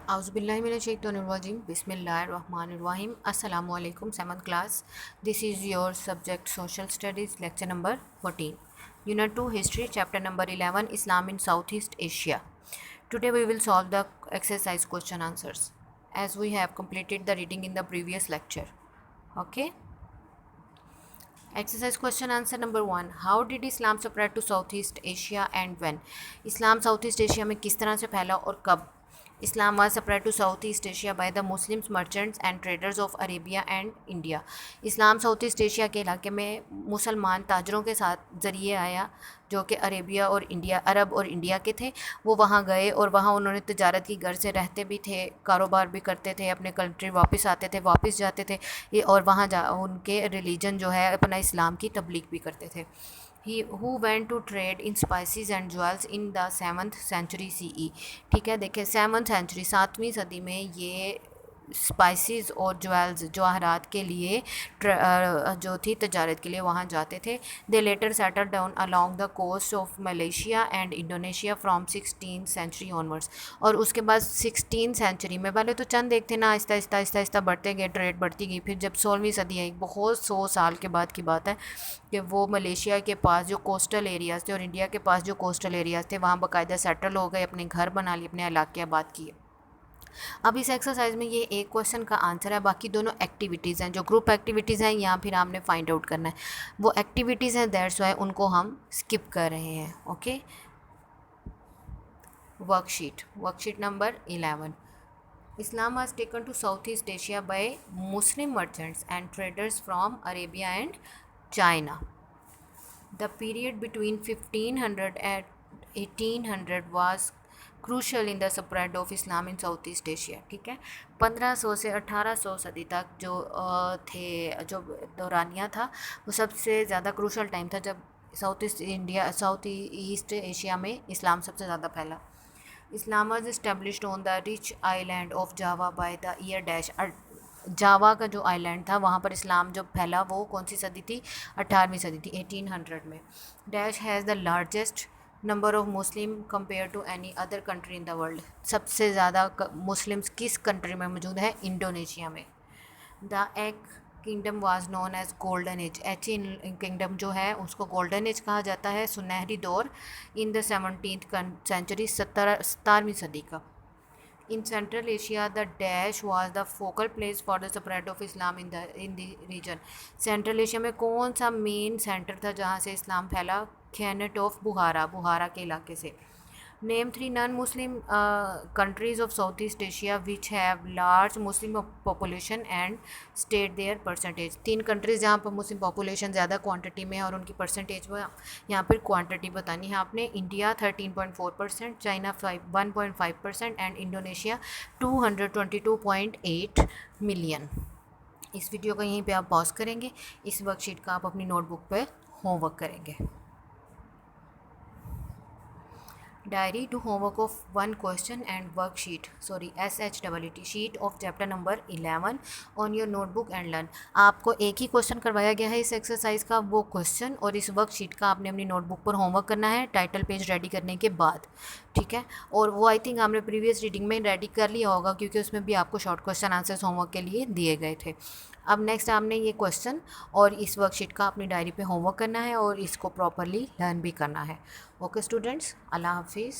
Auzubillahiminash-shaytanir-rajim. Bismillahir-Rahmanir-Rahim. Assalamu alaikum. 7th class. This is your subject Social Studies, lecture number 14. Unit 2 History, chapter number 11 Islam in Southeast Asia. Today we will solve the exercise question answers as we have completed the reading in the previous lecture. Okay. Exercise question answer number 1. How did Islam spread to Southeast Asia and when? Islam Southeast Asia में किस तरह से फैला और कब? Islam was spread to Southeast Asia by the Muslims merchants and traders of Arabia and India. Islam south East Asia के इलाके में मुसलमान ताजरों के साथ ज़रिए आया जो कि अरेबिया और इंडिया अरब और इंडिया के थे। वो वहाँ गए और वहाँ उन्होंने तिजारत की, घर से रहते भी थे, कारोबार भी करते थे, अपने कंट्री वापस आते थे, वापस जाते थे ये और वहाँ जा उनके रिलीजन जो है अपना इस्लाम की तबलीग भी करते थे। who went to trade in spices and jewels in the 7th century CE। ठीक है, देखिए 7th century 7वीं सदी में ये स्पाइसेस और ज्वेल्स जवाहरात के लिए जो थी तजारत के लिए वहाँ जाते थे। They later settle down along the coast of Malaysia and Indonesia from 16th century onwards. और उसके बाद 16th सेंचुरी में पहले तो चंद देखते ना, आहिस्ता आहिस्ता आहिस्ता आहिस्ता बढ़ते गए, ट्रेड बढ़ती गई। फिर जब 16वीं सदी आई, बहुत 100 साल के बाद की बात है कि वो मलेशिया के पास जो कोस्टल एरियाज़ थे और इंडिया के पास जो कोस्टल एरियाज़ थे वहाँ बाकायदा सेटल हो गए, अपने घर बना लिए, अपने इलाके आबाद किए। अब इस एक्सरसाइज में ये एक क्वेश्चन का आंसर है, बाकी दोनों एक्टिविटीज़ हैं, जो ग्रुप एक्टिविटीज़ हैं या फिर हमने फाइंड आउट करना है। वो एक्टिविटीज़ हैं, दैट्स वाई उनको हम स्किप कर रहे हैं। Okay, worksheet number 11। Islam was taken to Southeast Asia by Muslim merchants and traders from Arabia and China. The period between 1500 and 1800 was crucial in the spread of Islam in south East Asia. ठीक है, 1500 से 1800 सदी तक जो जो दौरानिया था वो सबसे ज़्यादा क्रूशल टाइम था जब साउथ ईस्ट एशिया में इस्लाम सबसे ज़्यादा फैला। Islam was established on the rich island of Java by the year dash. Java का जो आइलैंड था वहाँ पर इस्लाम जब फैला वो कौन सी सदी थी? 18वीं सदी थी, 1800 में। Dash has the largest number of Muslim compared to any other country in the world. सबसे ज़्यादा मुस्लिम्स किस कंट्री में मौजूद है? इंडोनेशिया में। The Aceh kingdom was known as golden age. Aceh kingdom जो है उसको गोल्डन एज कहा जाता है, सुनहरी दौर। इन द 17th सेंचुरी, 17वीं सदी का। In Central Asia, the dash was the focal place for the spread of Islam in the region. Central Asia में कौन सा मेन सेंटर था जहाँ से इस्लाम फैला? खैनट ऑफ बुहारा के इलाके से। Name 3 non Muslim countries of South East Asia which have large Muslim population and state their percentage. 3 countries जहाँ पर मुस्लिम पॉपुलेशन ज़्यादा क्वांटिटी में है और उनकी परसेंटेज वो यहाँ पर क्वांटिटी बतानी है आपने। India 13.4%, China 1.5% and Indonesia 222.8 million. इस वीडियो को यहीं पे आप पॉज करेंगे। इस वर्कशीट का आप अपनी नोटबुक पे होमवर्क करेंगे। Diary to homework of one question and worksheet, SHET sheet of chapter number 11 on your notebook and learn। आपको एक ही क्वेश्चन करवाया गया है इस एक्सरसाइज का, वो क्वेश्चन और इस वर्कशीट का आपने अपनी नोटबुक पर होमवर्क करना है टाइटल पेज रेडी करने के बाद। ठीक है, और वो आई थिंक आपने प्रीवियस रीडिंग में रेडी कर लिया होगा क्योंकि उसमें भी आपको शॉर्ट क्वेश्चन आंसर्स होमवर्क के लिए दिए गए थे। अब नेक्स्ट आपने ये क्वेश्चन और इस वर्कशीट का अपनी डायरी पे होमवर्क करना है और इसको प्रॉपरली लर्न भी करना है। ओके स्टूडेंट्स, अल्लाह हाफिज़।